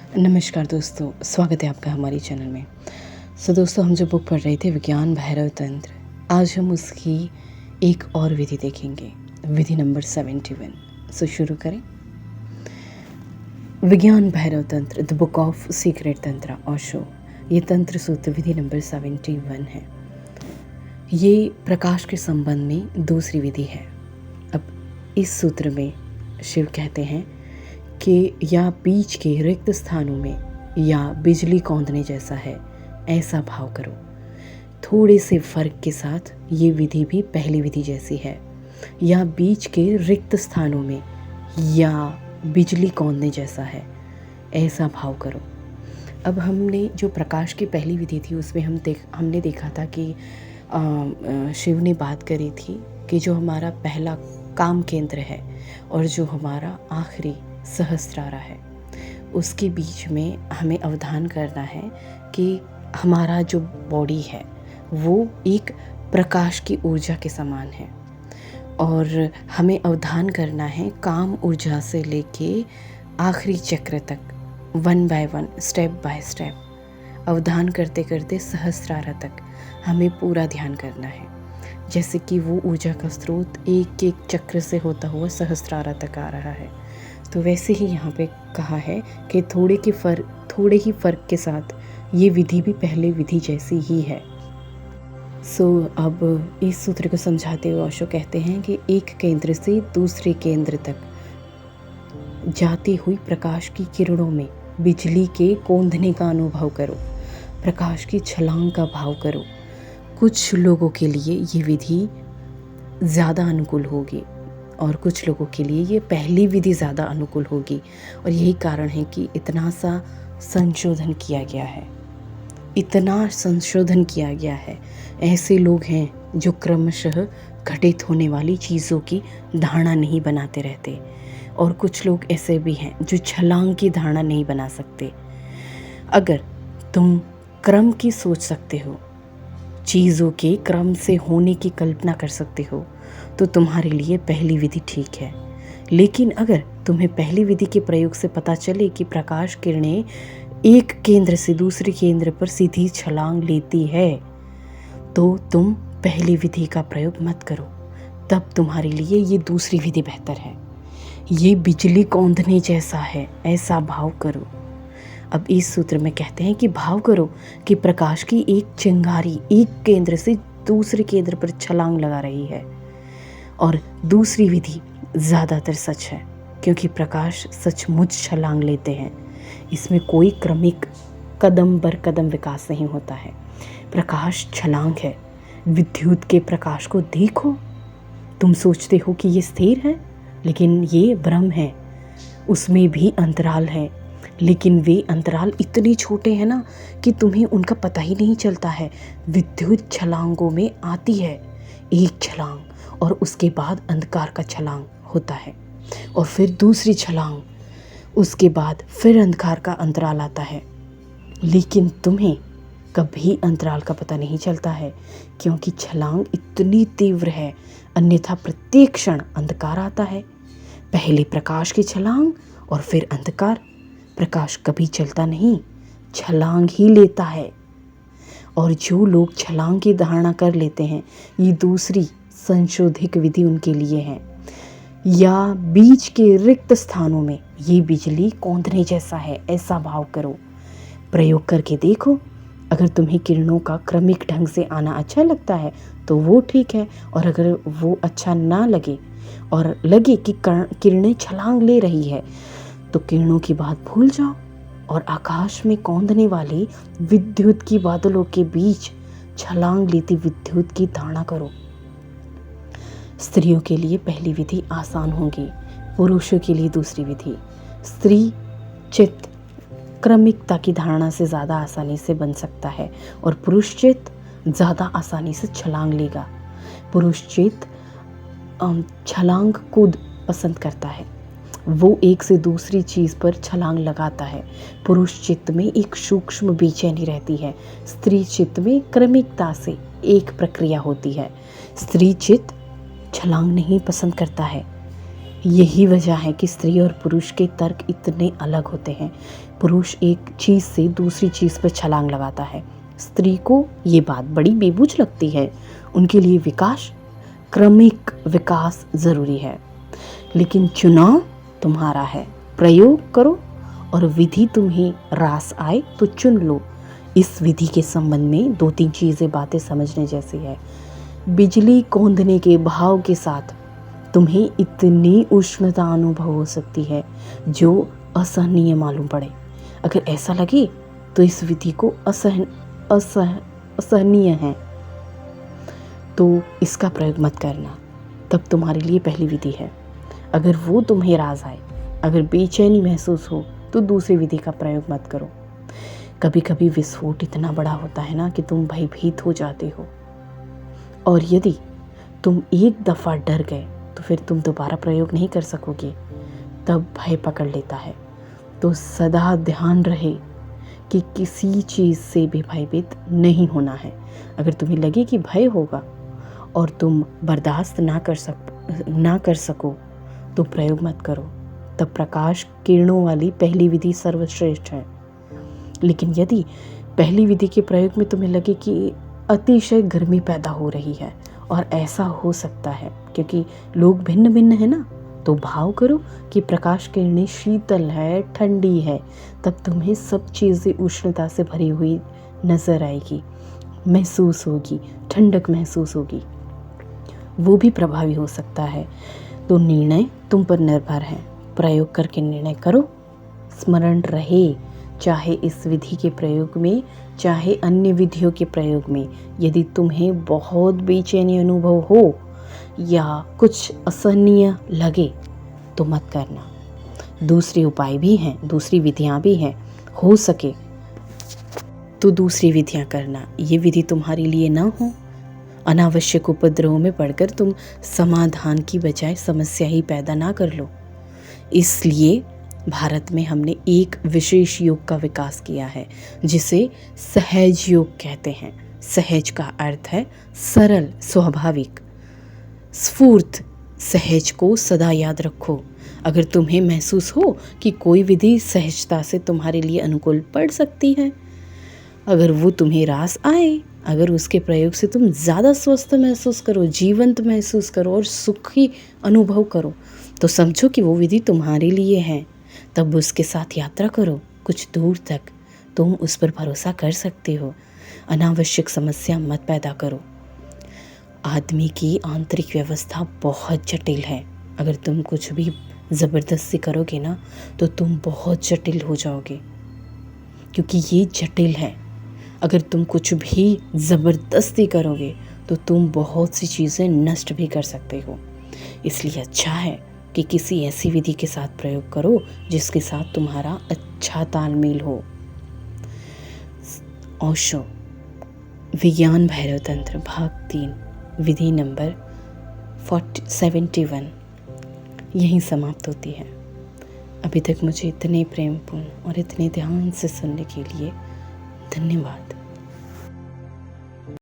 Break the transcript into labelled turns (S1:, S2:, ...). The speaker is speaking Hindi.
S1: नमस्कार दोस्तों, स्वागत है आपका हमारी चैनल में। दोस्तों, हम जो बुक पढ़ रहे थे विज्ञान भैरव तंत्र, आज हम उसकी एक और विधि देखेंगे, विधि नंबर 71। शुरू करें। विज्ञान भैरव तंत्र, द बुक ऑफ सीक्रेट तंत्र ओशो। ये तंत्र सूत्र विधि नंबर 71 है। ये प्रकाश के संबंध में दूसरी विधि है। अब इस सूत्र में शिव कहते हैं कि या बीच के रिक्त स्थानों में या बिजली कौंधने जैसा है, ऐसा भाव करो। थोड़े से फर्क के साथ ये विधि भी पहली विधि जैसी है। या बीच के रिक्त स्थानों में या बिजली कौंधने जैसा है, ऐसा भाव करो। अब हमने जो प्रकाश की पहली विधि थी उसमें हमने देखा था कि शिव ने बात करी थी कि जो हमारा पहला काम केंद्र है और जो हमारा आखिरी सहस्त्रारा है, उसके बीच में हमें अवधान करना है कि हमारा जो बॉडी है वो एक प्रकाश की ऊर्जा के समान है और हमें अवधान करना है काम ऊर्जा से लेके आखिरी चक्र तक, one by one, step by step अवधान करते करते सहस्त्रारा तक हमें पूरा ध्यान करना है। जैसे कि वो ऊर्जा का स्रोत एक एक चक्र से होता हुआ सहस्त्रारा तक आ रहा है, तो वैसे ही यहाँ पे कहा है कि थोड़े ही फर्क के साथ ये विधि भी पहले विधि जैसी ही है। अब इस सूत्र को समझाते हुए ओशो कहते हैं कि एक केंद्र से दूसरे केंद्र तक जाती हुई प्रकाश की किरणों में बिजली के कौंधने का अनुभव करो, प्रकाश की छलांग का भाव करो। कुछ लोगों के लिए ये विधि ज़्यादा अनुकूल होगी और कुछ लोगों के लिए ये पहली विधि ज़्यादा अनुकूल होगी, और यही कारण है कि इतना संशोधन किया गया है। ऐसे लोग हैं जो क्रमशः घटित होने वाली चीज़ों की धारणा नहीं बनाते रहते, और कुछ लोग ऐसे भी हैं जो छलांग की धारणा नहीं बना सकते। अगर तुम क्रम की सोच सकते हो, चीज़ों के क्रम से होने की कल्पना कर सकते हो, तो तुम्हारे लिए पहली विधि ठीक है। लेकिन अगर तुम्हें पहली विधि के प्रयोग से पता चले कि प्रकाश किरणें एक केंद्र से दूसरे केंद्र पर सीधी छलांग लेती है, तो तुम पहली विधि का प्रयोग मत करो। तब तुम्हारे लिए ये दूसरी विधि बेहतर है। ये बिजली कौंधने जैसा है, ऐसा भाव करो। अब इस सूत्र में कहते हैं कि भाव करो कि प्रकाश की एक चिंगारी एक केंद्र से दूसरे केंद्र पर छलांग लगा रही है। और दूसरी विधि ज़्यादातर सच है, क्योंकि प्रकाश सचमुच छलांग लेते हैं। इसमें कोई क्रमिक कदम बर कदम विकास नहीं होता है। प्रकाश छलांग है। विद्युत के प्रकाश को देखो। तुम सोचते हो कि ये स्थिर है, लेकिन ये भ्रम है। उसमें भी अंतराल है, लेकिन वे अंतराल इतने छोटे हैं ना कि तुम्हें उनका पता ही नहीं चलता है। विद्युत छलांगों में आती है एक छलांग, और उसके बाद अंधकार का छलांग होता है, और फिर दूसरी छलांग, उसके बाद फिर अंधकार का अंतराल आता है। लेकिन तुम्हें कभी अंतराल का पता नहीं चलता है, क्योंकि छलांग इतनी तीव्र है। अन्यथा प्रत्येक क्षण अंधकार आता है। पहले प्रकाश की छलांग और फिर अंधकार। प्रकाश कभी चलता नहीं, छलांग ही लेता है। और जो लोग छलांग की धारणा कर लेते हैं, ये दूसरी संशोधित विधि उनके लिए है। या बीच के रिक्त स्थानों में ये बिजली कौंधने जैसा है, ऐसा भाव करो। प्रयोग करके देखो। अगर तुम्हें किरणों का क्रमिक ढंग से आना अच्छा लगता है तो वो ठीक है, और अगर वो अच्छा ना लगे और लगे कि किरणें छलांग ले रही है, तो किरणों की बात भूल जाओ और आकाश में कौंधने वाली विद्युत की बादलों के बीच छलांग लेती विद्युत की धारणा करो। स्त्रियों के लिए पहली विधि आसान होगी, पुरुषों के लिए दूसरी विधि। स्त्री चित्त क्रमिकता की धारणा से ज़्यादा आसानी से बन सकता है, और पुरुष चित्त ज़्यादा आसानी से छलांग लेगा। पुरुष चित्त छलांग कूद पसंद करता है, वो एक से दूसरी चीज़ पर छलांग लगाता है। पुरुष चित्त में एक सूक्ष्म बेचैनी रहती है। स्त्री चित्त में क्रमिकता से एक प्रक्रिया होती है। स्त्री चित्त छलांग नहीं पसंद करता है, यही वजह है कि स्त्री और पुरुष के तर्क इतने अलग होते हैं। पुरुष एक चीज़ से दूसरी चीज़ पर छलांग लगाता है, स्त्री को ये बात बड़ी बेबूझ लगती है। उनके लिए विकास, क्रमिक विकास ज़रूरी है। लेकिन चुनाव तुम्हारा है, प्रयोग करो और विधि तुम्हें रास आए तो चुन लो। इस विधि के संबंध में 2-3 चीज़ें बातें समझने जैसी है। बिजली कौंधने के भाव के साथ तुम्हें इतनी उष्णता अनुभव हो सकती है जो असहनीय मालूम पड़े। अगर ऐसा लगे तो इस विधि को असहनीय है तो इसका प्रयोग मत करना, तब तुम्हारे लिए पहली विधि है। अगर वो तुम्हें राज आए, अगर बेचैनी महसूस हो तो दूसरी विधि का प्रयोग मत करो। कभी कभी विस्फोट इतना बड़ा होता है ना कि तुम भयभीत हो जाते हो, और यदि तुम एक दफ़ा डर गए तो फिर तुम दोबारा प्रयोग नहीं कर सकोगे, तब भय पकड़ लेता है। तो सदा ध्यान रहे कि किसी चीज़ से भी भयभीत नहीं होना है। अगर तुम्हें लगे कि भय होगा और तुम बर्दाश्त ना कर सको तो प्रयोग मत करो। तब प्रकाश किरणों वाली पहली विधि सर्वश्रेष्ठ है। लेकिन यदि पहली विधि के प्रयोग में तुम्हें लगे कि अतिशय गर्मी पैदा हो रही है, और ऐसा हो सकता है क्योंकि लोग भिन्न भिन्न है ना, तो भाव करो कि प्रकाश किरणें शीतल है, ठंडी है। तब तुम्हें सब चीज़ें उष्णता से भरी हुई नज़र आएगी, महसूस होगी, ठंडक महसूस होगी, वो भी प्रभावी हो सकता है। तो निर्णय तुम पर निर्भर है, प्रयोग करके निर्णय करो। स्मरण रहे, चाहे इस विधि के प्रयोग में चाहे अन्य विधियों के प्रयोग में, यदि तुम्हें बहुत बेचैनी अनुभव हो या कुछ असहनीय लगे तो मत करना। दूसरे उपाय भी हैं, दूसरी विधियां भी हैं, हो सके तो दूसरी विधियां करना। ये विधि तुम्हारे लिए ना हो, अनावश्यक उपद्रवों में पड़कर तुम समाधान की बजाय समस्या ही पैदा ना कर लो। इसलिए भारत में हमने एक विशेष योग का विकास किया है जिसे सहज योग कहते हैं। सहज का अर्थ है सरल, स्वाभाविक, स्फूर्त। सहज को सदा याद रखो। अगर तुम्हें महसूस हो कि कोई विधि सहजता से तुम्हारे लिए अनुकूल पड़ सकती है, अगर वो तुम्हें रास आए, अगर उसके प्रयोग से तुम ज़्यादा स्वस्थ महसूस करो, जीवंत महसूस करो और सुखी अनुभव करो, तो समझो कि वो विधि तुम्हारे लिए है। तब उसके साथ यात्रा करो, कुछ दूर तक तुम उस पर भरोसा कर सकते हो। अनावश्यक समस्या मत पैदा करो। आदमी की आंतरिक व्यवस्था बहुत जटिल है। अगर तुम कुछ भी ज़बरदस्ती करोगे ना तो तुम बहुत जटिल हो जाओगे, क्योंकि ये जटिल है। अगर तुम कुछ भी ज़बरदस्ती करोगे तो तुम बहुत सी चीज़ें नष्ट भी कर सकते हो। इसलिए अच्छा है कि किसी ऐसी विधि के साथ प्रयोग करो जिसके साथ तुम्हारा अच्छा तालमेल हो। ओशो, विज्ञान भैरव तंत्र, भाग 3, विधि नंबर 71 यहीं समाप्त होती है। अभी तक मुझे इतने प्रेमपूर्ण और इतने ध्यान से सुनने के लिए धन्यवाद।